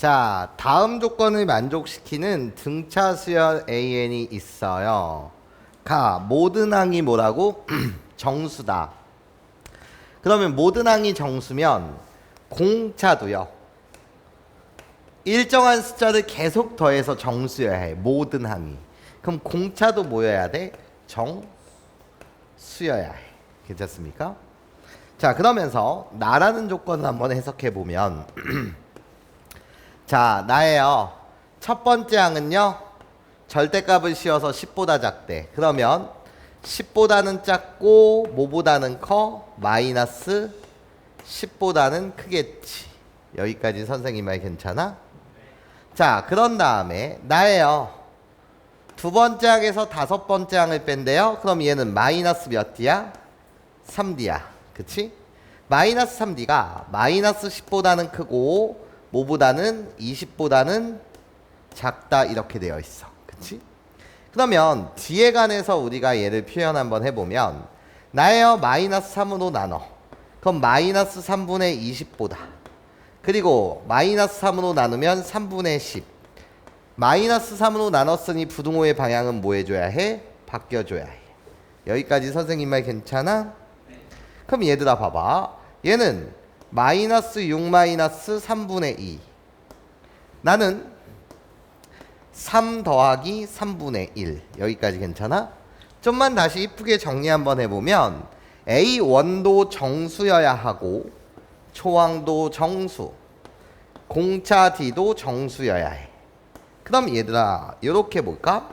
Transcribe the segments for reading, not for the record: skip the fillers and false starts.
자, 다음 조건을 만족시키는 등차 수열 AN이 있어요. 모든 항이 뭐라고? 정수다. 그러면 모든 항이 정수면 공차도요. 일정한 숫자를 계속 더해서 정수여야 해. 모든 항이. 그럼 공차도 뭐여야 돼? 정수여야 해. 괜찮습니까? 자, 그러면서 나라는 조건을 한번 해석해 보면 자, 나예요. 첫 번째 항은요. 절대값을 씌워서 10보다 작대. 그러면 10보다는 작고 뭐보다는 커? 마이너스 10보다는 크겠지. 여기까지 선생님 말 괜찮아? 자, 그런 다음에 나예요. 두 번째 항에서 다섯 번째 항을 뺀대요. 그럼 얘는 마이너스 몇 D야? 3D야. 그치? 마이너스 3D가 마이너스 10보다는 크고 뭐보다는 20보다는 작다 이렇게 되어 있어. 그치? 그러면 D에 관해서 우리가 얘를 표현 한번 해보면 나예요. 마이너스 3으로 나눠. 그럼 마이너스 3분의 20보다. 그리고 마이너스 3으로 나누면 3분의 10. 마이너스 3으로 나눴으니 부등호의 방향은 뭐 해줘야 해? 바뀌어줘야 해. 여기까지 선생님 말 괜찮아? 그럼 얘들아 봐봐. 얘는 마이너스 6 마이너스 3분의 2. 나는 3 더하기 3분의 1. 여기까지 괜찮아? 좀만 다시 이쁘게 정리 한번 해보면 A1도 정수여야 하고 초항도 정수, 공차 D도 정수여야 해. 그럼 얘들아 이렇게 볼까?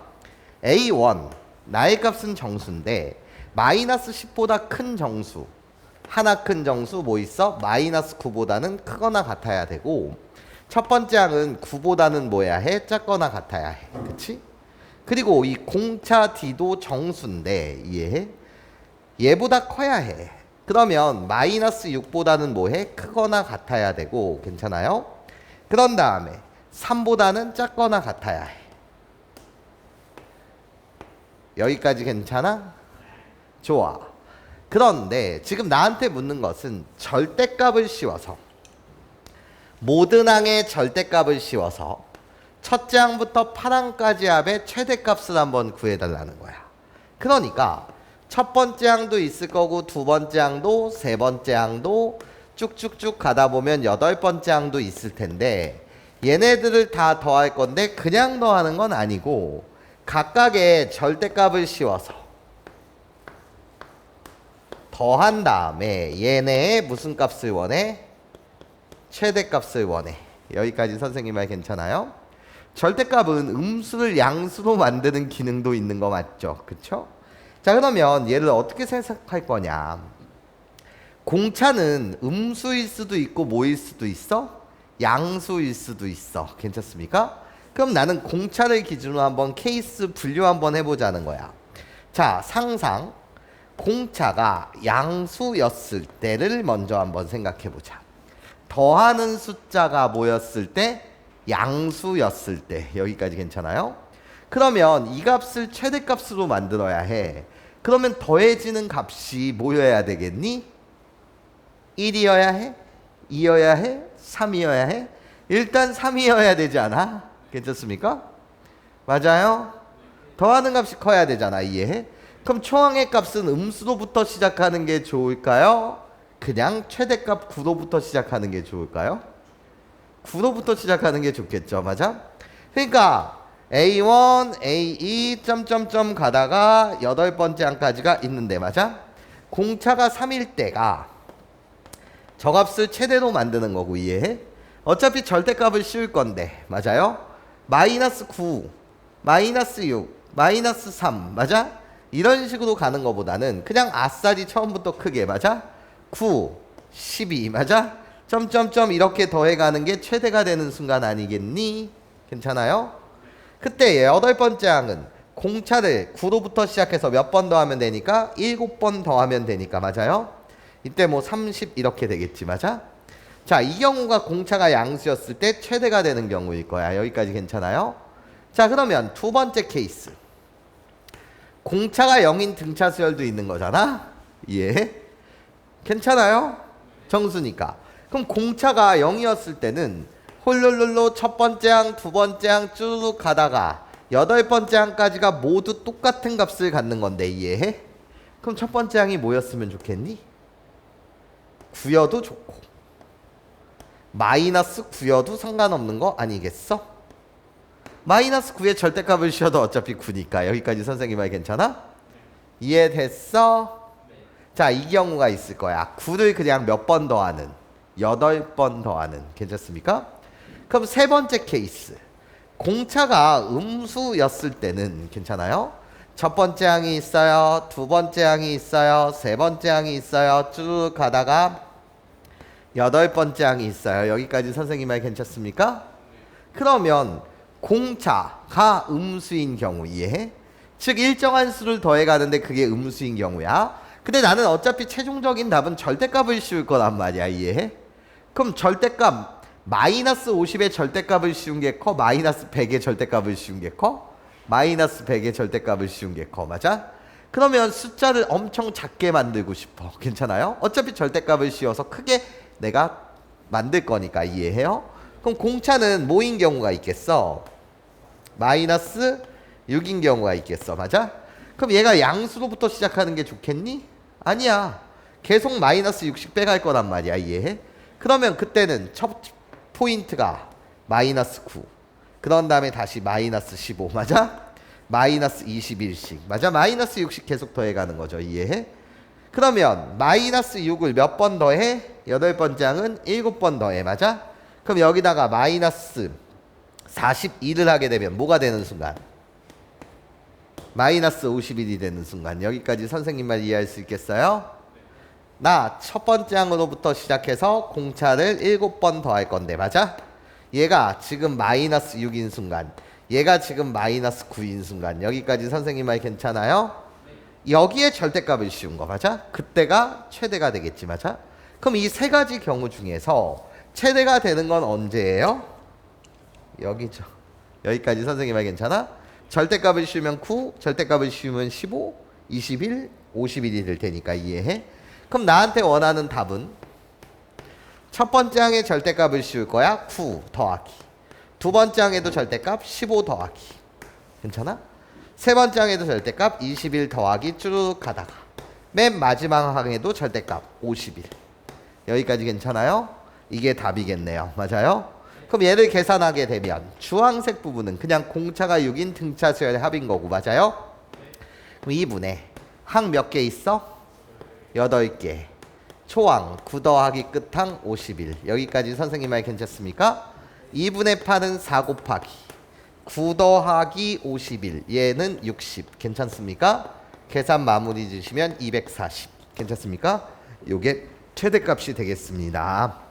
A1 나의 값은 정수인데 마이너스 10보다 큰 정수, 하나 큰 정수 뭐 있어? 마이너스 9보다는 크거나 같아야 되고 첫 번째 항은 9보다는 뭐야 해? 작거나 같아야 해. 그치? 그리고 이 공차 D도 정수인데 이해해? 얘보다 커야 해. 그러면 마이너스 6보다는 뭐해? 크거나 같아야 되고 괜찮아요? 그런 다음에 3보다는 작거나 같아야 해. 여기까지 괜찮아? 좋아. 그런데 지금 나한테 묻는 것은 절대값을 씌워서 모든 항의 절대값을 씌워서 첫째 항부터 8항까지 합의 최대값을 한번 구해달라는 거야. 그러니까 첫 번째 항도 있을 거고 두 번째 항도 세 번째 항도 쭉쭉쭉 가다 보면 여덟 번째 항도 있을 텐데 얘네들을 다 더할 건데 그냥 더하는 건 아니고 각각의 절대값을 씌워서 더한 다음에 얘네의 무슨 값을 원해? 최대값을 원해. 여기까지 선생님 말 괜찮아요? 절대값은 음수를 양수로 만드는 기능도 있는 거 맞죠? 그쵸? 자, 그러면 얘를 어떻게 생각할 거냐? 공차는 음수일 수도 있고 뭐일 수도 있어? 양수일 수도 있어. 괜찮습니까? 그럼 나는 공차를 기준으로 한번 케이스 분류 한번 해보자는 거야. 자, 상상 공차가 양수였을 때를 먼저 한번 생각해보자. 더하는 숫자가 뭐였을 때? 양수였을 때. 여기까지 괜찮아요? 그러면 이 값을 최대값으로 만들어야 해. 그러면 더해지는 값이 뭐여야 되겠니? 1이어야 해? 2여야 해? 3이어야 해? 일단 3이어야 되지 않아? 괜찮습니까? 맞아요? 더하는 값이 커야 되잖아. 이해해? 그럼 초항의 값은 음수로부터 시작하는 게 좋을까요? 그냥 최대값 9로부터 시작하는 게 좋을까요? 9로부터 시작하는 게 좋겠죠. 맞아? 그러니까 A1, A2, 점점점 가다가 여덟 번째 항까지가 있는데 맞아? 공차가 3일 때가 저 값을 최대로 만드는 거고 이해해? 어차피 절대값을 씌울 건데 맞아요? 마이너스 9, 마이너스 6, 마이너스 3 맞아? 이런 식으로 가는 것보다는 그냥 아싸리 처음부터 크게 맞아? 9, 12 맞아? 점점점 이렇게 더해가는 게 최대가 되는 순간 아니겠니? 괜찮아요? 그때 여덟 번째 항은 공차를 9로부터 시작해서 몇 번 더하면 되니까 7번 더하면 되니까 맞아요? 이때 뭐 30 이렇게 되겠지 맞아? 자, 이 경우가 공차가 양수였을 때 최대가 되는 경우일 거야. 여기까지 괜찮아요? 자, 그러면 두 번째 케이스 공차가 0인 등차 수열도 있는 거잖아? 예? 괜찮아요? 정수니까. 그럼 공차가 0이었을 때는 홀룰룰루 첫 번째 항, 두 번째 항 쭉 가다가 여덟 번째 항까지가 모두 똑같은 값을 갖는 건데 이해해? 그럼 첫 번째 항이 뭐였으면 좋겠니? 9여도 좋고 마이너스 9여도 상관없는 거 아니겠어? 마이너스 9의 절대값을 씌워도 어차피 9니까 여기까지 선생님 말 괜찮아? 이해됐어? 자, 이 경우가 있을 거야. 9를 그냥 몇 번 더하는 8번 더하는 괜찮습니까? 그럼 세 번째 케이스 공차가 음수였을 때는 괜찮아요? 첫 번째 항이 있어요. 두 번째 항이 있어요. 세 번째 항이 있어요. 쭉 가다가 여덟 번째 항이 있어요. 여기까지 선생님 말 괜찮습니까? 그러면 공차가 음수인 경우 이해해? 즉 일정한 수를 더해가는데 그게 음수인 경우야. 근데 나는 어차피 최종적인 답은 절대값을 씌울 거란 말이야. 이해해? 그럼 절대값 마이너스 50의 절대값을 씌운 게 커? 마이너스 100의 절대값을 씌운 게 커? 마이너스 100의 절대값을 씌운 게 커. 맞아? 그러면 숫자를 엄청 작게 만들고 싶어. 괜찮아요? 어차피 절대값을 씌워서 크게 내가 만들 거니까 이해해요? 그럼 공차는 뭐인 경우가 있겠어? 마이너스 6인 경우가 있겠어. 맞아? 그럼 얘가 양수로부터 시작하는 게 좋겠니? 아니야. 계속 마이너스 60 빼갈 거란 말이야. 이해해? 그러면 그때는 첫 포인트가 마이너스 9 그런 다음에 다시 마이너스 15 맞아? 마이너스 21씩 맞아? 마이너스 60 계속 더해가는 거죠. 이해해? 그러면 마이너스 6을 몇 번 더해? 여덟 번째 항은 7번 더해. 맞아? 그럼 여기다가 마이너스 41을 하게 되면 뭐가 되는 순간? 마이너스 51이 되는 순간. 여기까지 선생님 말 이해할 수 있겠어요? 나 첫 번째 항으로부터 시작해서 공차를 7번 더할 건데 맞아? 얘가 지금 마이너스 6인 순간 얘가 지금 마이너스 9인 순간 여기까지 선생님 말 괜찮아요? 여기에 절대값을 씌운 거 맞아? 그때가 최대가 되겠지 맞아? 그럼 이 세 가지 경우 중에서 최대가 되는 건 언제예요? 여기죠. 여기까지 선생님 말 괜찮아? 절대값을 씌우면 9, 절대값을 씌우면 15, 21, 51이 될 테니까 이해해? 그럼 나한테 원하는 답은 첫 번째 항에 절대값을 씌울 거야. 9 더하기. 두 번째 항에도 절대값 15 더하기. 괜찮아? 세 번째 항에도 절대값 21 더하기 쭉 가다가 맨 마지막 항에도 절대값 51. 여기까지 괜찮아요? 이게 답이겠네요. 맞아요? 그럼 얘를 계산하게 되면 주황색 부분은 그냥 공차가 6인 등차 수열의 합인 거고 맞아요? 그럼 2분의 항 몇 개 있어? 8개. 초항 9 더하기 끝항 51. 여기까지 선생님 말 괜찮습니까? 2분의 8은 4 곱하기 9 더하기 51. 얘는 60. 괜찮습니까? 계산 마무리 주시면 240. 괜찮습니까? 요게 최대값이 되겠습니다.